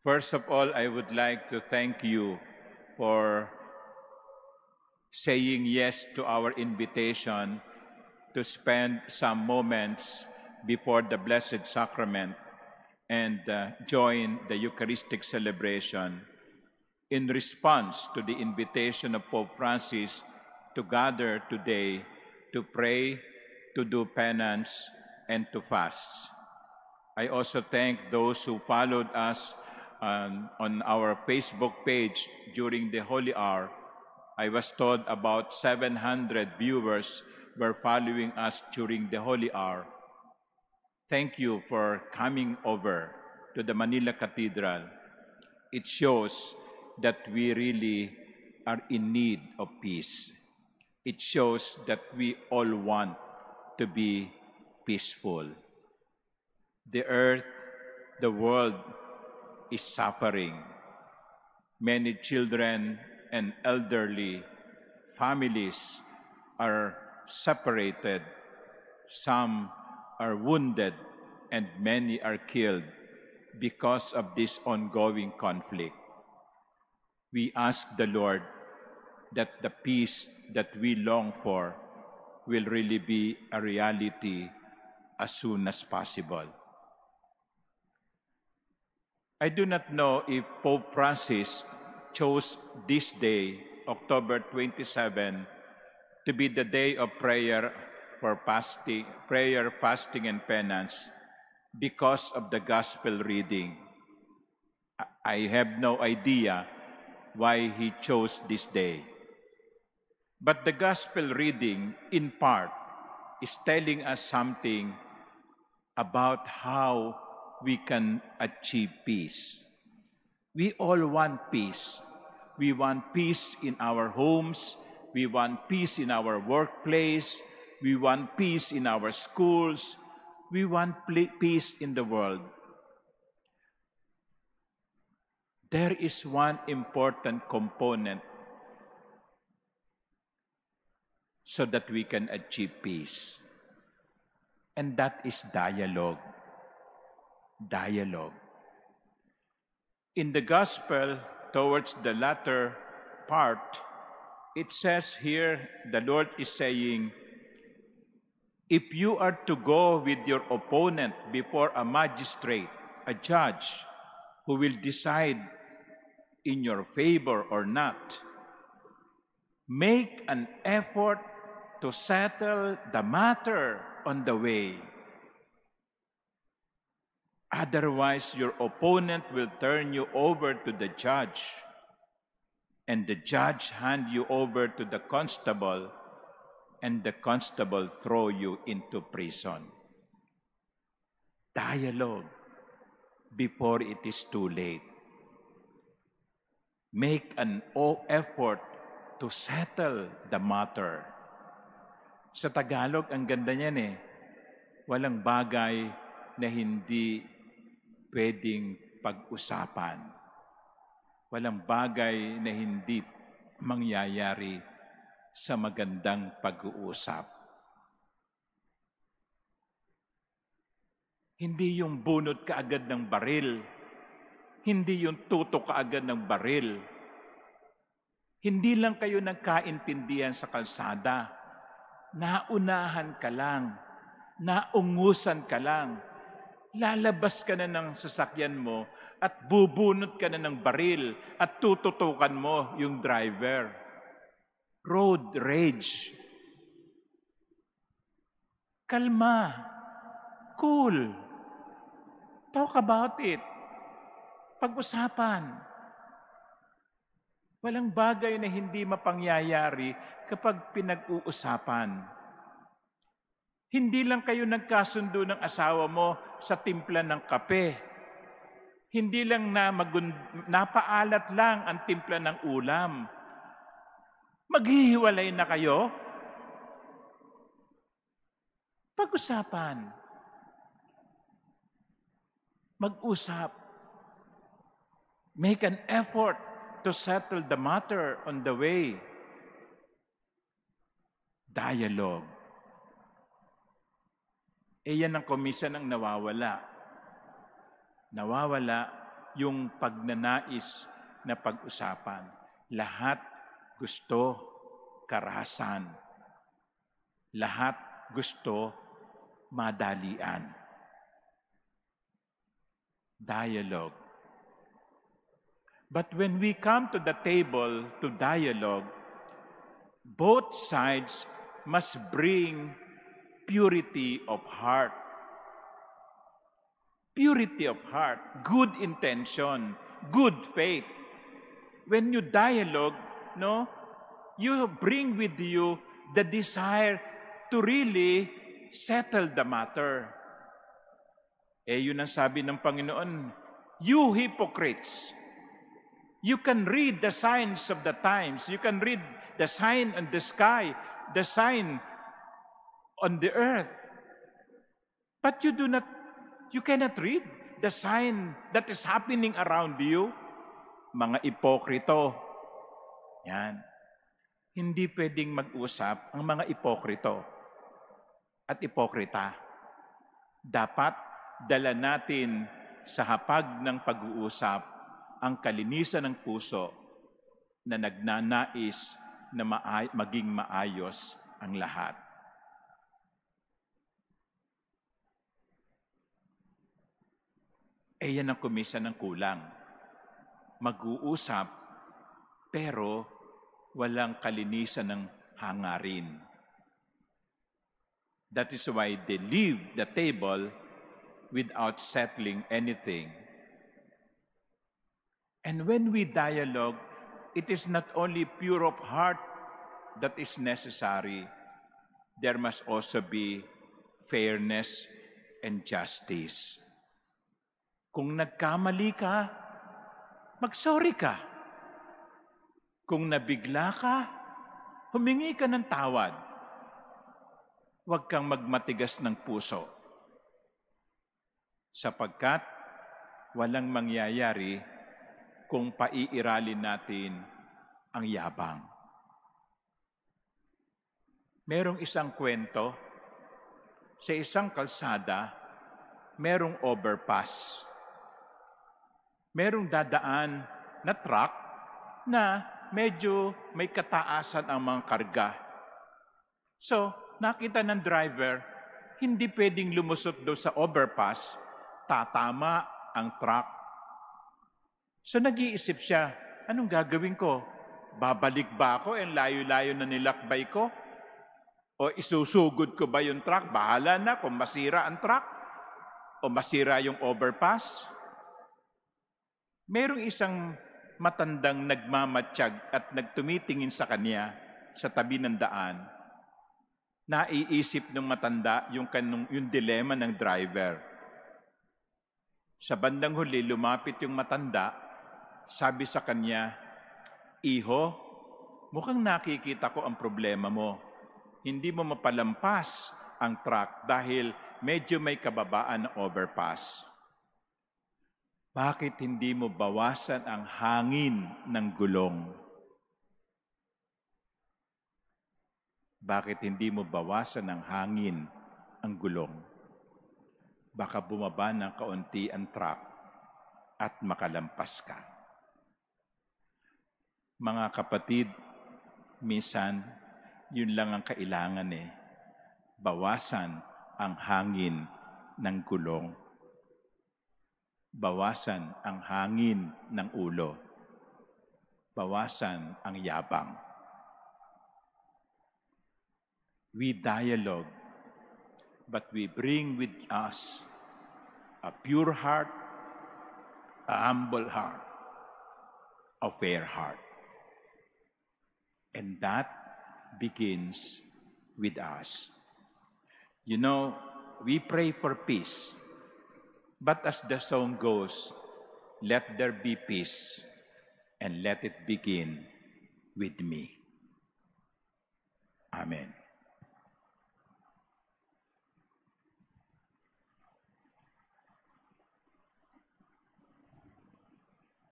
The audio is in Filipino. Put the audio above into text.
First of all, I would like to thank you for saying yes to our invitation to spend some moments before the Blessed Sacrament and join the Eucharistic celebration in response to the invitation of Pope Francis to gather today to pray, to do penance, and to fast. I also thank those who followed us on our Facebook page during the Holy Hour. I was told about 700 viewers were following us during the Holy Hour. Thank you for coming over to the Manila Cathedral. It shows that we really are in need of peace. It shows that we all want to be peaceful. The earth, the world is suffering. Many children and elderly families are separated. Some are wounded and many are killed because of this ongoing conflict. We ask the Lord that the peace that we long for will really be a reality as soon as possible. I do not know if Pope Francis chose this day, October 27, to be the day of prayer, fasting, and penance because of the gospel reading. I have no idea why he chose this day. But the gospel reading, in part, is telling us something about how we can achieve peace. We all want peace. We want peace in our homes. We want peace in our workplace. We want peace in our schools. We want peace in the world. There is one important component so that we can achieve peace. And that is dialogue. Dialogue. In the gospel, towards the latter part, it says here, the Lord is saying, if you are to go with your opponent before a magistrate, a judge, who will decide in your favor or not, make an effort to settle the matter on the way. Otherwise, your opponent will turn you over to the judge, and the judge hand you over to the constable, and the constable throw you into prison. Dialogue before it is too late. Make an effort to settle the matter. Sa Tagalog, ang ganda niyan eh. Walang bagay na hindi pwedeng pag-usapan. Walang bagay na hindi mangyayari sa magandang pag-uusap. Hindi yung bunot kaagad ng baril. Hindi yung tutok kaagad ng baril. Hindi lang kayo nagkaintindihan sa kalsada. Naunahan ka lang. Naungusan ka lang. Lalabas ka na ng sasakyan mo at bubunot ka na ng baril at tututukan mo yung driver. Road rage. Kalma. Cool. Talk about it. Pag-usapan. Walang bagay na hindi mapangyayari kapag pinag-uusapan. Hindi lang kayo nagkasundo ng asawa mo sa timpla ng kape. Hindi lang napaalat lang ang timpla ng ulam. Maghihiwalay na kayo? Pag-usapan. Mag-usap. Make an effort to settle the matter on the way. Dialogue. Yan ang komisyon ang nawawala. Nawawala yung pagnanais na pag-usapan. Lahat gusto karahasan. Lahat gusto madalian. Dialogue. But when we come to the table to dialogue, both sides must bring purity of heart. Purity of heart, good intention, good faith. When you dialogue, no, you bring with you the desire to really settle the matter. Yun ang sabi ng Panginoon, you hypocrites, you can read the signs of the times, you can read the sign on the sky, the sign on the earth, but you cannot read the sign that is happening around you. Mga ipokrito. Yan. Hindi pwedeng mag-usap ang mga ipokrito at ipokrita. Dapat dala natin sa hapag ng pag-uusap ang kalinisan ng puso na nagnanais na maging maayos ang lahat. Yan ang kumisa ng kulang. Mag-uusap, pero walang kalinisan ng hangarin. That is why they leave the table without settling anything. And when we dialogue, it is not only pure of heart that is necessary. There must also be fairness and justice. Kung nagkamali ka, mag-sorry ka. Kung nabigla ka, humingi ka ng tawad. Huwag kang magmatigas ng puso. Sapagkat walang mangyayari kung paiiralin natin ang yabang. Merong isang kwento, sa isang kalsada, merong overpass. Merong dadaan na truck na medyo may kataasan ang mga karga. So, nakita ng driver, hindi pwedeng lumusot doon sa overpass, tatama ang truck. So, nag-iisip siya, anong gagawin ko? Babalik ba ako? Layo-layo na nilakbay ko? O isusugod ko ba yung truck? Bahala na kung masira ang truck o masira yung overpass. Merong isang matandang nagmamatsyag at nagtumitingin sa kanya sa tabi ng daan. Naiisip ng matanda yung dilema ng driver. Sa bandang huli, lumapit yung matanda, sabi sa kanya, "Iho, mukhang nakikita ko ang problema mo. Hindi mo mapalampas ang truck dahil medyo may kababaan na overpass. Bakit hindi mo bawasan ang hangin ng gulong? Bakit hindi mo bawasan ang hangin ang gulong? Baka bumaba ng kaunti ang truck at makalampas ka." Mga kapatid, minsan, yun lang ang kailangan bawasan ang hangin ng gulong. Bawasan ang hangin ng ulo. Bawasan ang yabang. We dialogue, but we bring with us a pure heart, a humble heart, a fair heart. And that begins with us. You know, we pray for peace. But as the song goes, let there be peace, and let it begin with me. Amen.